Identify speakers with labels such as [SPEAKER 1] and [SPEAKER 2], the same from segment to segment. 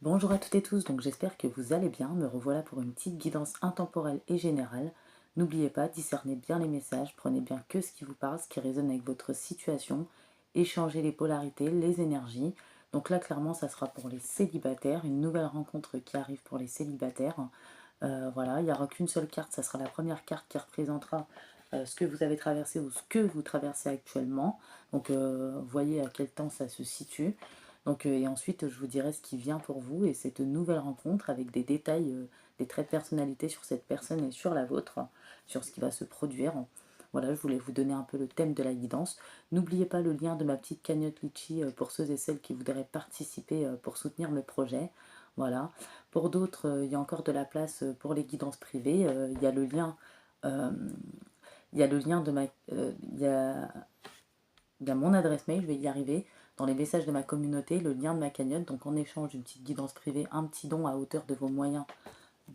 [SPEAKER 1] Bonjour à toutes et tous, donc j'espère que vous allez bien. Me revoilà pour une petite guidance intemporelle et générale. N'oubliez pas, discernez bien les messages, prenez bien que ce qui vous parle, ce qui résonne avec votre situation, échangez les polarités, les énergies. Donc là, clairement, ça sera pour les célibataires, une nouvelle rencontre qui arrive pour les célibataires. Voilà, il n'y aura qu'une seule carte, ça sera la première carte qui représentera ce que vous avez traversé ou ce que vous traversez actuellement. Donc voyez à quel temps ça se situe. Donc, et ensuite, je vous dirai ce qui vient pour vous et cette nouvelle rencontre avec des détails, des traits de personnalité sur cette personne et sur la vôtre, sur ce qui va se produire. Voilà, je voulais vous donner un peu le thème de la guidance. N'oubliez pas le lien de ma petite cagnotte Litchi pour ceux et celles qui voudraient participer pour soutenir mes projets. Voilà. Pour d'autres, il y a encore de la place pour les guidances privées. Il y a le lien, euh, il y a le lien de ma, il y a mon adresse mail, je vais y arriver, dans les messages de ma communauté, le lien de ma cagnotte. Donc en échange d'une petite guidance privée, un petit don à hauteur de vos moyens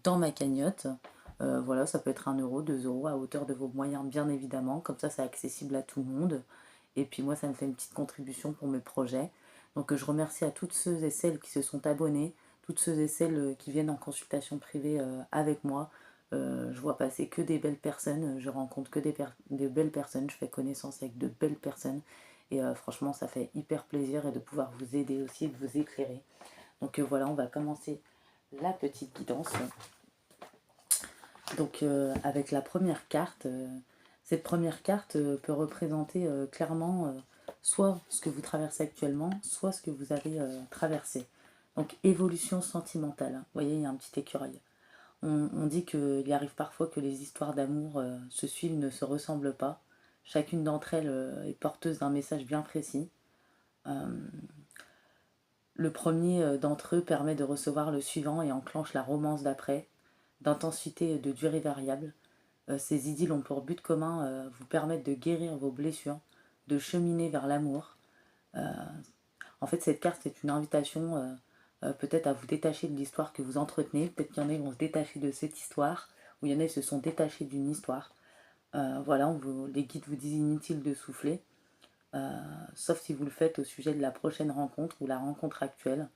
[SPEAKER 1] dans ma cagnotte. Voilà, ça peut être 1 euro, 2 euros à hauteur de vos moyens, bien évidemment. Comme ça, c'est accessible à tout le monde. Et puis moi, ça me fait une petite contribution pour mes projets. Donc je remercie à toutes ceux et celles qui se sont abonnés, toutes ceux et celles qui viennent en consultation privée avec moi. Je vois passer que des belles personnes, je rencontre que des belles personnes, je fais connaissance avec de belles personnes. Et franchement, ça fait hyper plaisir et de pouvoir vous aider aussi, de vous éclairer. Donc voilà, on va commencer la petite guidance. Donc avec la première carte, cette première carte peut représenter clairement soit ce que vous traversez actuellement, soit ce que vous avez traversé. Donc évolution sentimentale. Vous voyez, il y a un petit écureuil. On dit qu'il arrive parfois que les histoires d'amour se suivent, ne se ressemblent pas. Chacune d'entre elles est porteuse d'un message bien précis. Le premier d'entre eux permet de recevoir le suivant et enclenche la romance d'après, d'intensité et de durée variable. Ces idylles ont pour but commun vous permettre de guérir vos blessures, de cheminer vers l'amour. En fait, cette carte est une invitation peut-être à vous détacher de l'histoire que vous entretenez. Peut-être qu'il y en a qui vont se détacher de cette histoire, ou il y en a qui se sont détachés d'une histoire. Voilà, les guides vous disent inutile de souffler, sauf si vous le faites au sujet de la prochaine rencontre ou la rencontre actuelle.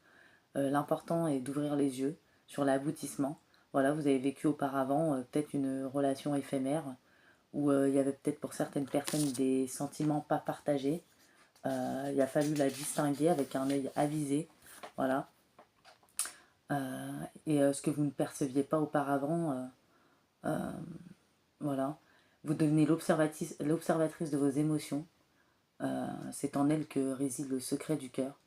[SPEAKER 1] L'important est d'ouvrir les yeux sur l'aboutissement. Voilà, vous avez vécu auparavant peut-être une relation éphémère où il y avait peut-être pour certaines personnes des sentiments pas partagés. Il a fallu la distinguer avec un œil avisé. Voilà. Et ce que vous ne perceviez pas auparavant, voilà. Vous devenez l'observatrice de vos émotions. C'est en elle que réside le secret du cœur.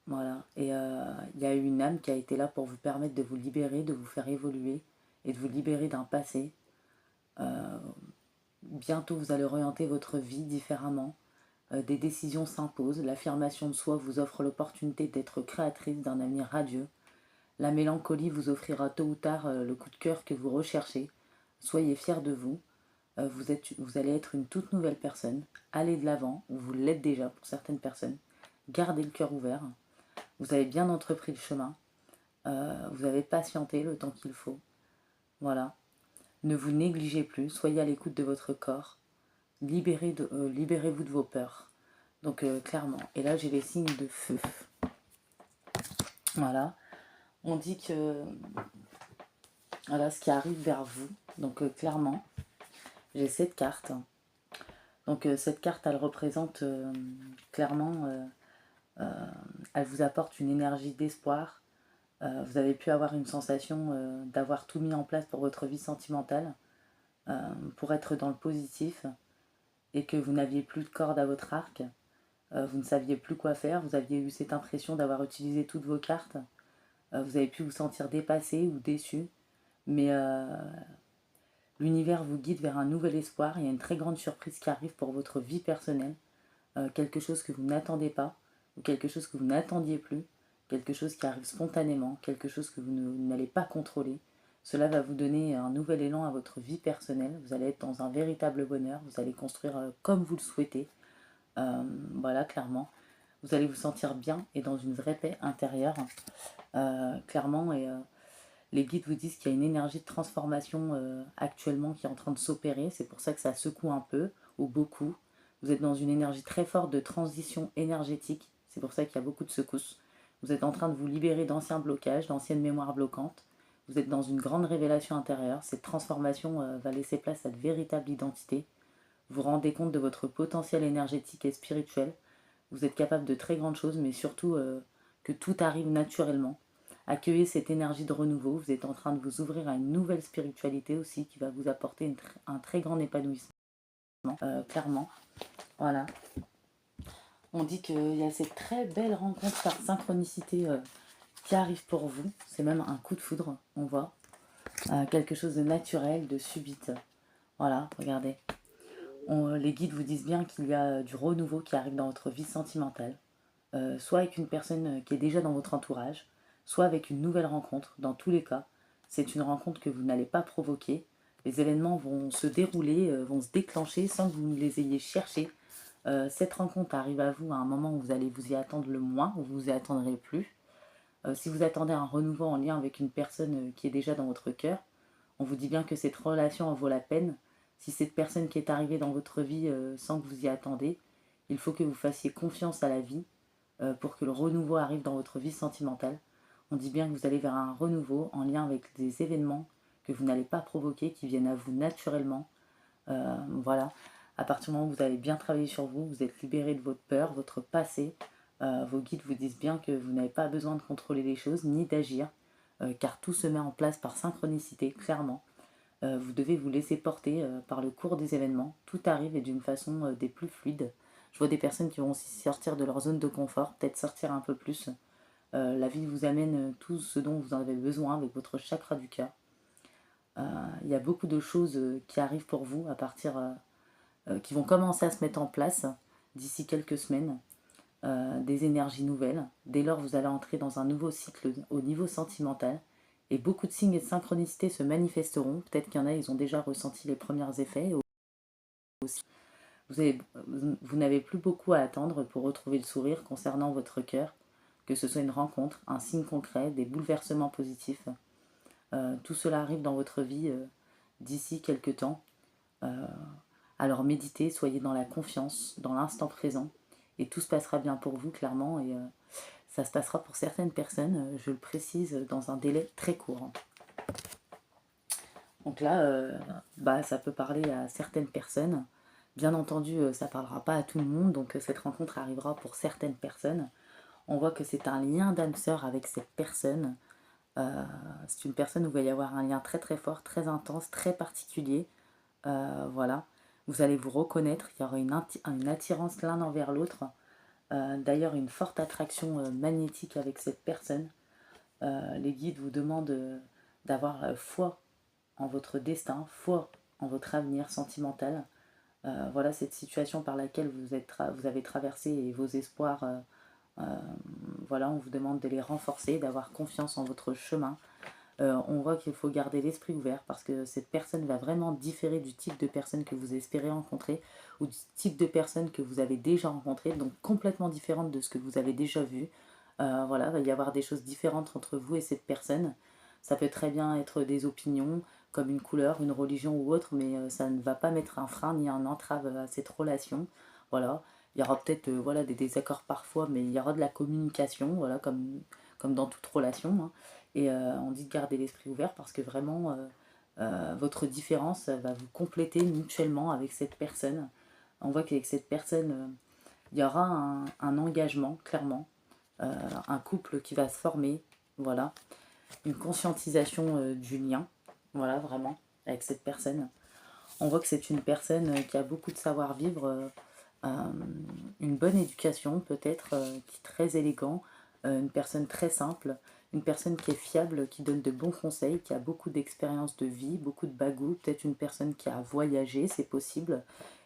[SPEAKER 1] Voilà. Et il y a eu une âme qui a été là pour vous permettre de vous libérer, de vous faire évoluer et de vous libérer d'un passé. Bientôt, vous allez orienter votre vie différemment. Des décisions s'imposent. L'affirmation de soi vous offre l'opportunité d'être créatrice d'un avenir radieux. La mélancolie vous offrira tôt ou tard le coup de cœur que vous recherchez. Soyez fiers de vous. Vous allez être une toute nouvelle personne. Allez de l'avant, ou vous l'êtes déjà pour certaines personnes. Gardez le cœur ouvert. Vous avez bien entrepris le chemin. Vous avez patienté le temps qu'il faut. Voilà. Ne vous négligez plus. Soyez à l'écoute de votre corps. Libérez-vous de vos peurs. Donc clairement. Et là, j'ai les signes de feu. Voilà. On dit que voilà ce qui arrive vers vous. Donc clairement, j'ai cette carte. Donc cette carte, elle représente clairement, elle vous apporte une énergie d'espoir. Vous avez pu avoir une sensation d'avoir tout mis en place pour votre vie sentimentale, pour être dans le positif, et que vous n'aviez plus de corde à votre arc. Vous ne saviez plus quoi faire. Vous aviez eu cette impression d'avoir utilisé toutes vos cartes. Vous avez pu vous sentir dépassé ou déçu. Mais l'univers vous guide vers un nouvel espoir. Il y a une très grande surprise qui arrive pour votre vie personnelle. Quelque chose que vous n'attendez pas, ou quelque chose que vous n'attendiez plus, quelque chose qui arrive spontanément, quelque chose que vous n'allez pas contrôler. Cela va vous donner un nouvel élan à votre vie personnelle. Vous allez être dans un véritable bonheur. Vous allez construire comme vous le souhaitez. Voilà, clairement. Vous allez vous sentir bien et dans une vraie paix intérieure. Clairement, et les guides vous disent qu'il y a une énergie de transformation actuellement qui est en train de s'opérer. C'est pour ça que ça secoue un peu, ou beaucoup. Vous êtes dans une énergie très forte de transition énergétique. C'est pour ça qu'il y a beaucoup de secousses. Vous êtes en train de vous libérer d'anciens blocages, d'anciennes mémoires bloquantes. Vous êtes dans une grande révélation intérieure. Cette transformation va laisser place à de véritables identités. Vous vous rendez compte de votre potentiel énergétique et spirituel. Vous êtes capable de très grandes choses, mais surtout que tout arrive naturellement. Accueillez cette énergie de renouveau. Vous êtes en train de vous ouvrir à une nouvelle spiritualité aussi qui va vous apporter un très grand épanouissement, clairement. Voilà. On dit qu'il y a cette très belle rencontre par synchronicité qui arrive pour vous. C'est même un coup de foudre, on voit. Quelque chose de naturel, de subite. Voilà, regardez. Les guides vous disent bien qu'il y a du renouveau qui arrive dans votre vie sentimentale. Soit avec une personne qui est déjà dans votre entourage, soit avec une nouvelle rencontre. Dans tous les cas, c'est une rencontre que vous n'allez pas provoquer. Les événements vont se dérouler, vont se déclencher sans que vous les ayez cherchés. Cette rencontre arrive à vous à un moment où vous allez vous y attendre le moins, où vous vous y attendrez plus. Si vous attendez un renouveau en lien avec une personne qui est déjà dans votre cœur, on vous dit bien que cette relation en vaut la peine. Si cette personne qui est arrivée dans votre vie sans que vous y attendez, il faut que vous fassiez confiance à la vie pour que le renouveau arrive dans votre vie sentimentale. On dit bien que vous allez vers un renouveau en lien avec des événements que vous n'allez pas provoquer, qui viennent à vous naturellement. Voilà. À partir du moment où vous avez bien travaillé sur vous, vous êtes libéré de votre peur, votre passé. Vos guides vous disent bien que vous n'avez pas besoin de contrôler les choses ni d'agir, car tout se met en place par synchronicité, clairement. Vous devez vous laisser porter par le cours des événements. Tout arrive et d'une façon des plus fluides. Je vois des personnes qui vont aussi sortir de leur zone de confort, peut-être sortir un peu plus. La vie vous amène tout ce dont vous en avez besoin avec votre chakra du cœur. Il y a beaucoup de choses qui arrivent pour vous à partir, qui vont commencer à se mettre en place d'ici quelques semaines. Des énergies nouvelles. Dès lors, vous allez entrer dans un nouveau cycle au niveau sentimental. Et beaucoup de signes et de synchronicité se manifesteront. Peut-être qu'il y en a, ils ont déjà ressenti les premiers effets. Aussi. Vous n'avez plus beaucoup à attendre pour retrouver le sourire concernant votre cœur, que ce soit une rencontre, un signe concret, des bouleversements positifs. Tout cela arrive dans votre vie d'ici quelques temps. Alors méditez, soyez dans la confiance, dans l'instant présent, et tout se passera bien pour vous, clairement, et ça se passera pour certaines personnes, je le précise, dans un délai très court. Donc là, ça peut parler à certaines personnes. Bien entendu, ça ne parlera pas à tout le monde, donc cette rencontre arrivera pour certaines personnes. On voit que c'est un lien d'âme sœur avec cette personne. C'est une personne où il va y avoir un lien très très fort, très intense, très particulier. Voilà. Vous allez vous reconnaître, il y aura une attirance l'un envers l'autre. D'ailleurs, une forte attraction magnétique avec cette personne. Les guides vous demandent d'avoir foi en votre destin, foi en votre avenir sentimental. Voilà cette situation par laquelle vous avez traversé et vos espoirs. Voilà, on vous demande de les renforcer, d'avoir confiance en votre chemin. On voit qu'il faut garder l'esprit ouvert parce que cette personne va vraiment différer du type de personne que vous espérez rencontrer ou du type de personne que vous avez déjà rencontré, donc complètement différente de ce que vous avez déjà vu. Voilà, il va y avoir des choses différentes entre vous et cette personne. Ça peut très bien être des opinions, comme une couleur, une religion ou autre, mais ça ne va pas mettre un frein ni un entrave à cette relation. Voilà, il y aura peut-être voilà, des désaccords parfois, mais il y aura de la communication, voilà, comme dans toute relation. Hein. Et on dit de garder l'esprit ouvert parce que vraiment, votre différence va vous compléter mutuellement avec cette personne. On voit qu'avec cette personne, il y aura un engagement, clairement, un couple qui va se former, voilà, une conscientisation du lien, voilà, vraiment, avec cette personne. On voit que c'est une personne qui a beaucoup de savoir-vivre, une bonne éducation peut-être, qui est très élégant, une personne très simple, une personne qui est fiable, qui donne de bons conseils, qui a beaucoup d'expérience de vie, beaucoup de bagou, peut-être une personne qui a voyagé, c'est possible,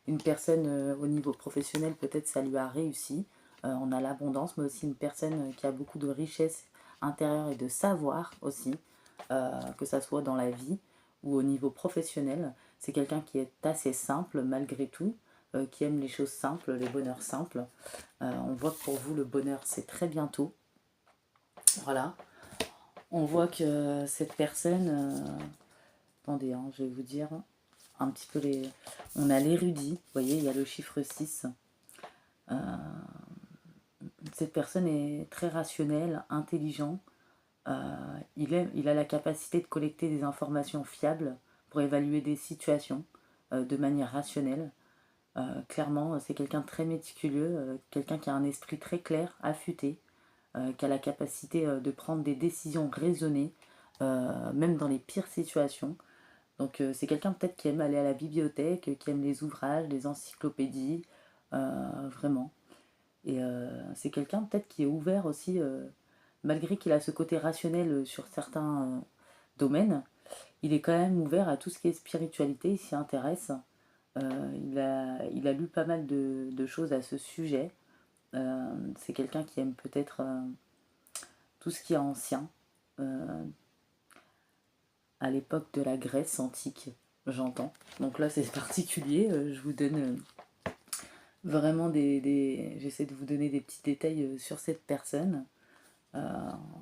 [SPEAKER 1] une personne au niveau professionnel, peut-être ça lui a réussi, on a l'abondance, mais aussi une personne qui a beaucoup de richesse intérieure et de savoir aussi, que ça soit dans la vie ou au niveau professionnel. C'est quelqu'un qui est assez simple malgré tout, qui aime les choses simples, les bonheurs simples. On voit que pour vous, le bonheur, c'est très bientôt. Voilà. On voit que cette personne... attendez, hein, je vais vous dire un petit peu les... On a l'érudit, vous voyez, il y a le chiffre 6. Cette personne est très rationnelle, intelligent. Il a la capacité de collecter des informations fiables pour évaluer des situations de manière rationnelle. Clairement, c'est quelqu'un de très méticuleux, quelqu'un qui a un esprit très clair, affûté, qui a la capacité de prendre des décisions raisonnées, même dans les pires situations. Donc c'est quelqu'un peut-être qui aime aller à la bibliothèque, qui aime les ouvrages, les encyclopédies, vraiment. Et c'est quelqu'un peut-être qui est ouvert aussi, malgré qu'il a ce côté rationnel sur certains domaines, il est quand même ouvert à tout ce qui est spiritualité, il s'y intéresse. Il a lu pas mal de choses à ce sujet. C'est quelqu'un qui aime peut-être tout ce qui est ancien, euh, à l'époque de la Grèce antique, j'entends. Donc là, c'est particulier. Je vous donne vraiment j'essaie de vous donner des petits détails sur cette personne.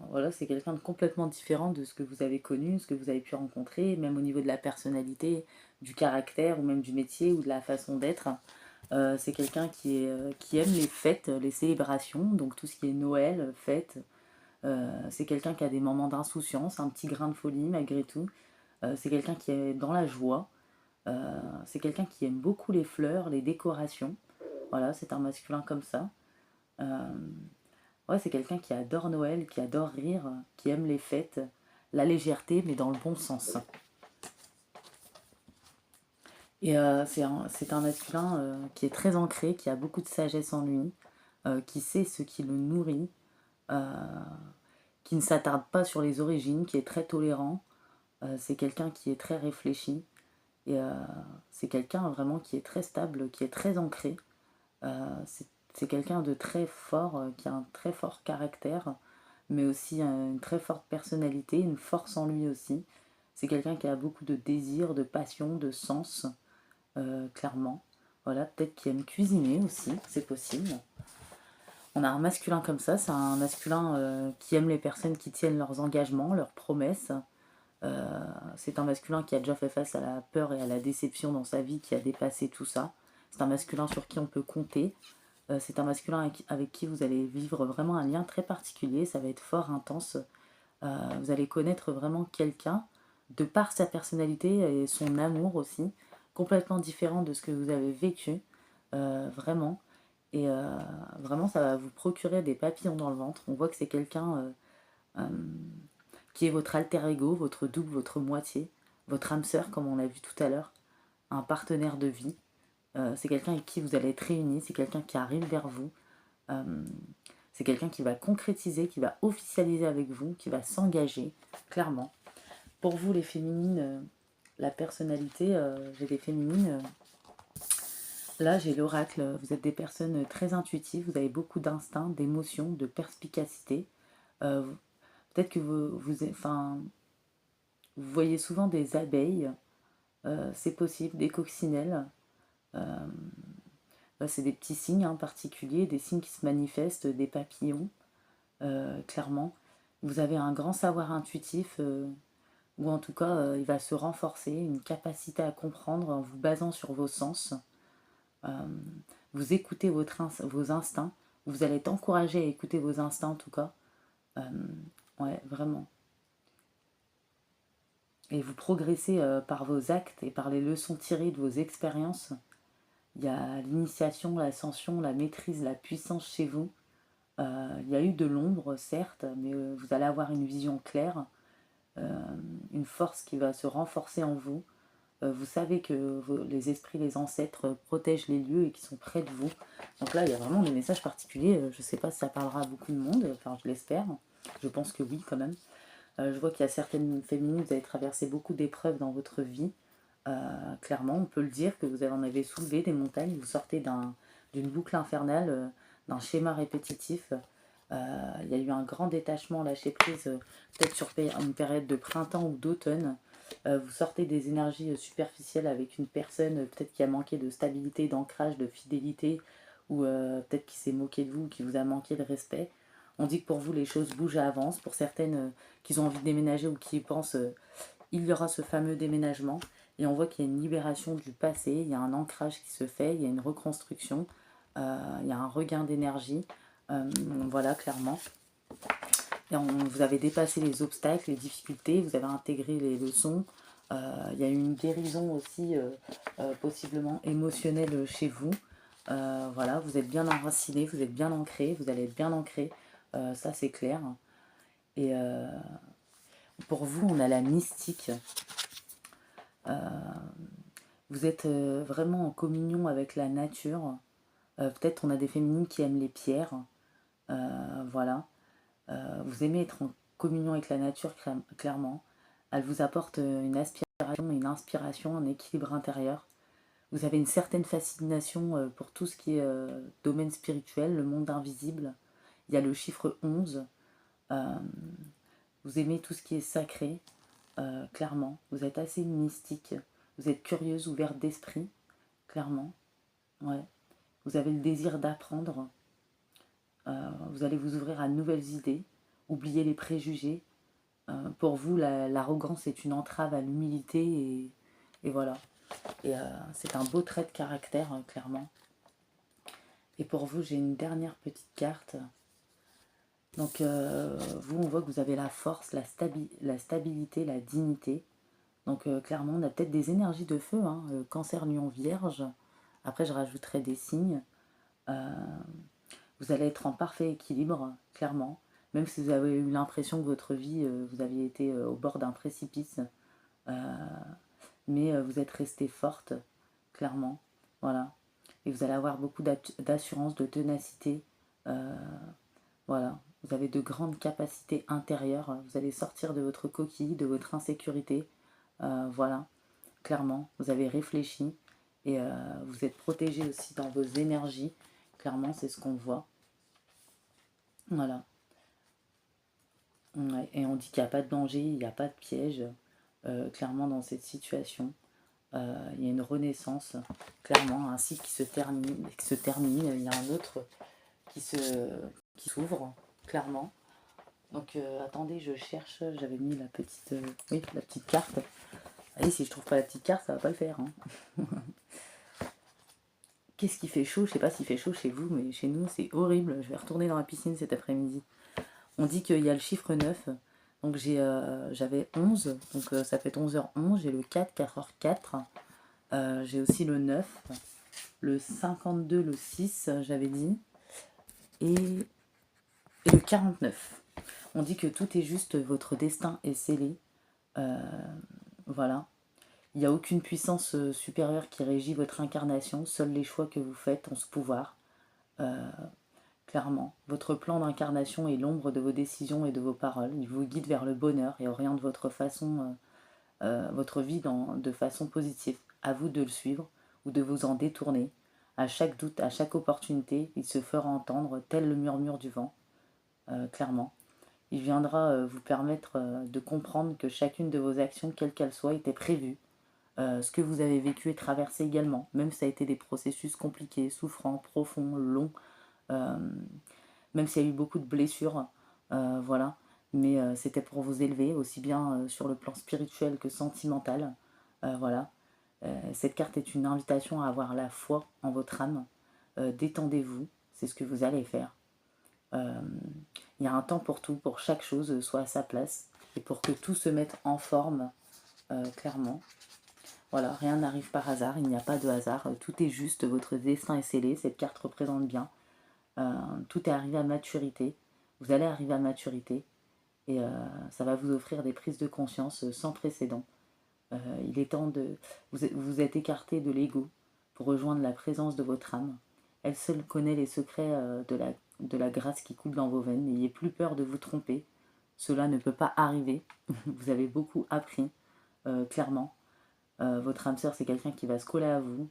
[SPEAKER 1] Voilà, c'est quelqu'un de complètement différent de ce que vous avez connu, ce que vous avez pu rencontrer, même au niveau de la personnalité, du caractère, ou même du métier, ou de la façon d'être. C'est quelqu'un qui aime les fêtes, les célébrations, donc tout ce qui est Noël, fêtes. C'est quelqu'un qui a des moments d'insouciance, un petit grain de folie malgré tout. C'est quelqu'un qui est dans la joie. C'est quelqu'un qui aime beaucoup les fleurs, les décorations. Voilà, c'est un masculin comme ça. Euh, ouais, c'est quelqu'un qui adore Noël, qui adore rire, qui aime les fêtes, la légèreté, mais dans le bon sens. Et c'est un masculin qui est très ancré, qui a beaucoup de sagesse en lui, qui sait ce qui le nourrit, euh, qui ne s'attarde pas sur les origines, qui est très tolérant. C'est quelqu'un qui est très réfléchi. Et c'est quelqu'un vraiment qui est très stable, qui est très ancré. C'est quelqu'un de très fort, qui a un très fort caractère, mais aussi une très forte personnalité, une force en lui aussi. C'est quelqu'un qui a beaucoup de désir, de passion, de sens, clairement. Voilà, peut-être qui aime cuisiner aussi, c'est possible. On a un masculin comme ça, c'est un masculin qui aime les personnes qui tiennent leurs engagements, leurs promesses. C'est un masculin qui a déjà fait face à la peur et à la déception dans sa vie, qui a dépassé tout ça. C'est un masculin sur qui on peut compter. C'est un masculin avec qui vous allez vivre vraiment un lien très particulier, ça va être fort, intense. Vous allez connaître vraiment quelqu'un, de par sa personnalité et son amour aussi, complètement différent de ce que vous avez vécu, vraiment. Et vraiment, ça va vous procurer des papillons dans le ventre. On voit que c'est quelqu'un qui est votre alter ego, votre double, votre moitié, votre âme sœur, comme on l'a vu tout à l'heure, un partenaire de vie. C'est quelqu'un avec qui vous allez être réunis, c'est quelqu'un qui arrive vers vous. Euh, c'est quelqu'un qui va concrétiser, qui va officialiser avec vous, qui va s'engager, clairement. Pour vous, les féminines, la personnalité, j'ai des féminines. Là, j'ai l'oracle. Vous êtes des personnes très intuitives, vous avez beaucoup d'instinct, d'émotion, de perspicacité. Euh, Peut-être que vous voyez souvent des abeilles, c'est possible, des coccinelles. Euh, c'est des petits signes particuliers, des signes qui se manifestent, des papillons, clairement. Vous avez un grand savoir intuitif, ou en tout cas, il va se renforcer, une capacité à comprendre en vous basant sur vos sens. Euh, Vous écoutez vos instincts, vous allez être encouragé à écouter vos instincts en tout cas. Euh, ouais, vraiment. Et vous progressez par vos actes et par les leçons tirées de vos expériences. Il y a l'initiation, l'ascension, la maîtrise, la puissance chez vous. Il y a eu de l'ombre, certes, mais vous allez avoir une vision claire, euh, une force qui va se renforcer en vous. Vous savez que les esprits, les ancêtres protègent les lieux et qui sont près de vous. Donc là, il y a vraiment des messages particuliers. Je ne sais pas si ça parlera à beaucoup de monde, enfin je l'espère. Je pense que oui quand même. Je vois qu'il y a certaines féminines, vous avez traversé beaucoup d'épreuves dans votre vie. Clairement, on peut le dire que vous en avez soulevé des montagnes, vous sortez d'une boucle infernale, d'un schéma répétitif. Il y a eu un grand détachement, lâcher prise, peut-être sur une période de printemps ou d'automne. Vous sortez des énergies superficielles avec une personne peut-être qui a manqué de stabilité, d'ancrage, de fidélité, ou peut-être qui s'est moqué de vous, qui vous a manqué de respect. On dit que pour vous, les choses bougent et avancent. Pour certaines qui ont envie de déménager ou qui y pensent, il y aura ce fameux déménagement. Et on voit qu'il y a une libération du passé, il y a un ancrage qui se fait, il y a une reconstruction, il y a un regain d'énergie. Voilà, clairement. Et vous avez dépassé les obstacles, les difficultés, vous avez intégré les leçons. Il y a eu une guérison aussi, possiblement émotionnelle chez vous. Voilà, vous êtes bien enraciné, vous êtes bien ancré, vous allez être bien ancré, ça c'est clair. Et pour vous, on a la mystique. Vous êtes vraiment en communion avec la nature. Peut-être on a des féminines qui aiment les pierres. Voilà. Vous aimez être en communion avec la nature, clairement. Elle vous apporte une aspiration, une inspiration, un équilibre intérieur. Vous avez une certaine fascination pour tout ce qui est domaine spirituel, le monde invisible. Il y a le chiffre 11. Euh, vous aimez tout ce qui est sacré, clairement. Vous êtes assez mystique. Vous êtes curieuse, ouverte d'esprit, clairement. Ouais. Vous avez le désir d'apprendre. Vous allez vous ouvrir à de nouvelles idées. Oubliez les préjugés. Pour vous, l'arrogance est une entrave à l'humilité et voilà. Et c'est un beau trait de caractère, clairement. Et pour vous, j'ai une dernière petite carte. Donc, vous, on voit que vous avez la force, la stabilité, la dignité. Donc, clairement, on a peut-être des énergies de feu, hein, Cancer, Lion, Vierge. Après, je rajouterai des signes. Vous allez être en parfait équilibre, clairement. Même si vous avez eu l'impression que votre vie, vous aviez été au bord d'un précipice. Mais vous êtes restée forte, clairement. Voilà. Et vous allez avoir beaucoup d'assurance, de ténacité. Voilà. Vous avez de grandes capacités intérieures. Vous allez sortir de votre coquille, de votre insécurité. Voilà. Clairement, vous avez réfléchi et vous êtes protégé aussi dans vos énergies. Clairement, c'est ce qu'on voit. Voilà. Ouais. Et on dit qu'il n'y a pas de danger, il n'y a pas de piège, clairement, dans cette situation. Il y a une renaissance, clairement, un cycle qui se termine, il y a un autre qui qui s'ouvre, clairement. Donc attendez, je cherche, j'avais mis la petite, oui, la petite carte. Allez, si je trouve pas la petite carte, ça va pas le faire, hein. Qu'est-ce qui fait chaud? Je sais pas s'il fait chaud chez vous, mais chez nous, c'est horrible. Je vais retourner dans la piscine cet après-midi. On dit qu'il y a le chiffre 9. Donc j'avais 11, donc ça fait 11h11. J'ai le 4, 4h04. J'ai aussi le 9, le 52, le 6, j'avais dit, et, et le 49. On dit que tout est juste, votre destin est scellé. Voilà. Il n'y a aucune puissance supérieure qui régit votre incarnation, seuls les choix que vous faites ont ce pouvoir. Clairement, votre plan d'incarnation est l'ombre de vos décisions et de vos paroles. Il vous guide vers le bonheur et oriente votre vie de façon positive. À vous de le suivre ou de vous en détourner. À chaque doute, à chaque opportunité, il se fera entendre, tel le murmure du vent, clairement. Il viendra vous permettre de comprendre que chacune de vos actions, quelles qu'elles soient, était prévue. Ce que vous avez vécu et traversé également, même si ça a été des processus compliqués, souffrants, profonds, longs, même s'il y a eu beaucoup de blessures, voilà. Mais c'était pour vous élever, aussi bien sur le plan spirituel que sentimental. Voilà. Cette carte est une invitation à avoir la foi en votre âme. Détendez-vous, c'est ce que vous allez faire. Il y a un temps pour tout, pour chaque chose soit à sa place, et pour que tout se mette en forme, clairement. Voilà, rien n'arrive par hasard, il n'y a pas de hasard, tout est juste, votre destin est scellé, cette carte représente bien. Tout est arrivé à maturité, vous allez arriver à maturité, et ça va vous offrir des prises de conscience sans précédent. Il est temps de... Vous êtes écarté de l'ego pour rejoindre la présence de votre âme. Elle seule connaît les secrets de la grâce qui coule dans vos veines. N'ayez plus peur de vous tromper. Cela ne peut pas arriver. Vous avez beaucoup appris, clairement. Votre âme sœur, c'est quelqu'un qui va se coller à vous.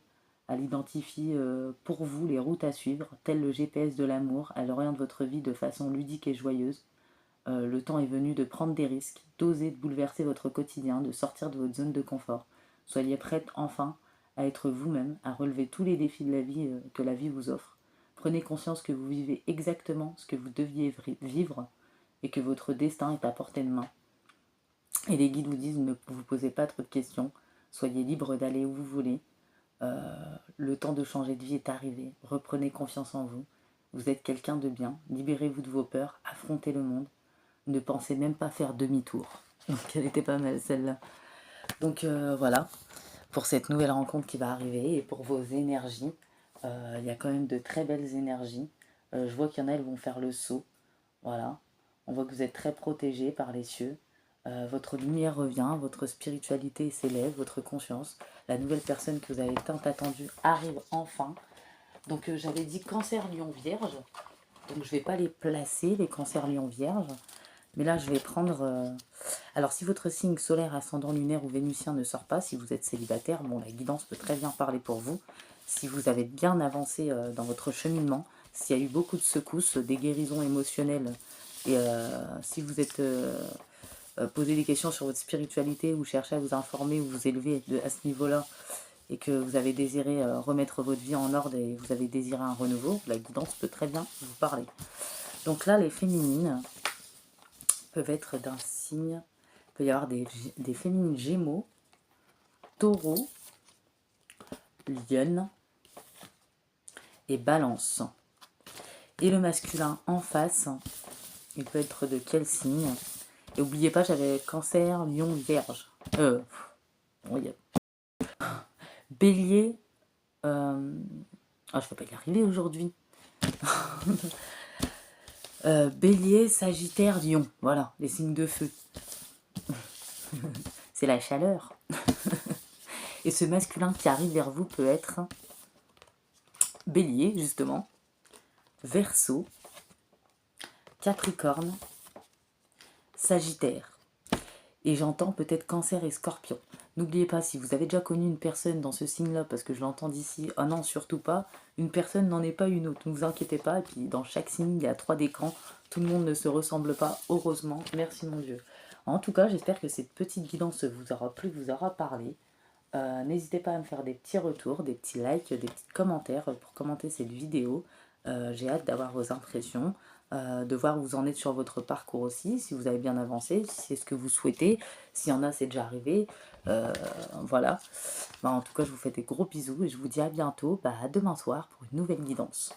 [SPEAKER 1] Elle identifie pour vous les routes à suivre, tel le GPS de l'amour. Elle oriente votre vie de façon ludique et joyeuse. Le temps est venu de prendre des risques, d'oser, de bouleverser votre quotidien, de sortir de votre zone de confort. Soyez prête enfin à être vous-même, à relever tous les défis de la vie que la vie vous offre. Prenez conscience que vous vivez exactement ce que vous deviez vivre et que votre destin est à portée de main. Et les guides vous disent ne vous posez pas trop de questions, soyez libre d'aller où vous voulez. Le temps de changer de vie est arrivé. Reprenez confiance en vous. Vous êtes quelqu'un de bien. Libérez-vous de vos peurs. Affrontez le monde. Ne pensez même pas faire demi-tour. Donc elle était pas mal celle-là. Donc voilà, pour cette nouvelle rencontre qui va arriver et pour vos énergies, il y a quand même de très belles énergies. Je vois qu'il y en a, elles vont faire le saut. Voilà, on voit que vous êtes très protégé par les cieux. Votre lumière revient, votre spiritualité s'élève, votre conscience. La nouvelle personne que vous avez tant attendue arrive enfin. Donc j'avais dit cancer, lion, vierge. Donc je ne vais pas les placer, les cancers, lion, vierge. Mais là, je vais prendre... Alors, si votre signe solaire, ascendant lunaire ou vénusien ne sort pas, si vous êtes célibataire, bon, la guidance peut très bien parler pour vous. Si vous avez bien avancé dans votre cheminement, s'il y a eu beaucoup de secousses, des guérisons émotionnelles, et si vous êtes posé des questions sur votre spiritualité ou cherchez à vous informer ou vous élever à ce niveau-là, et que vous avez désiré remettre votre vie en ordre et vous avez désiré un renouveau, la guidance peut très bien vous parler. Donc là, les féminines peuvent être d'un signe, il peut y avoir des féminines Gémeaux, Taureau, Lionne et Balance. Et le masculin en face, il peut être de quel signe? Et n'oubliez pas, j'avais Cancer, Lion, Vierge. Oui. Bélier. Je ne vais pas y arriver aujourd'hui. Bélier, Sagittaire, Lion. Voilà, les signes de feu. C'est la chaleur. Et ce masculin qui arrive vers vous peut être Bélier, justement, Verseau, Capricorne, Sagittaire. Et j'entends peut-être Cancer et Scorpion. N'oubliez pas, si vous avez déjà connu une personne dans ce signe-là, parce que je l'entends d'ici, oh non, surtout pas, une personne n'en est pas une autre, ne vous inquiétez pas, et puis dans chaque signe, il y a 3 décans, tout le monde ne se ressemble pas, heureusement, merci mon Dieu. En tout cas, j'espère que cette petite guidance vous aura plu, vous aura parlé. N'hésitez pas à me faire des petits retours, des petits likes, des petits commentaires pour commenter cette vidéo. J'ai hâte d'avoir vos impressions, de voir où vous en êtes sur votre parcours aussi, si vous avez bien avancé, si c'est ce que vous souhaitez, s'il y en a c'est déjà arrivé. Voilà. En tout cas, je vous fais des gros bisous et je vous dis à bientôt, à demain soir pour une nouvelle guidance.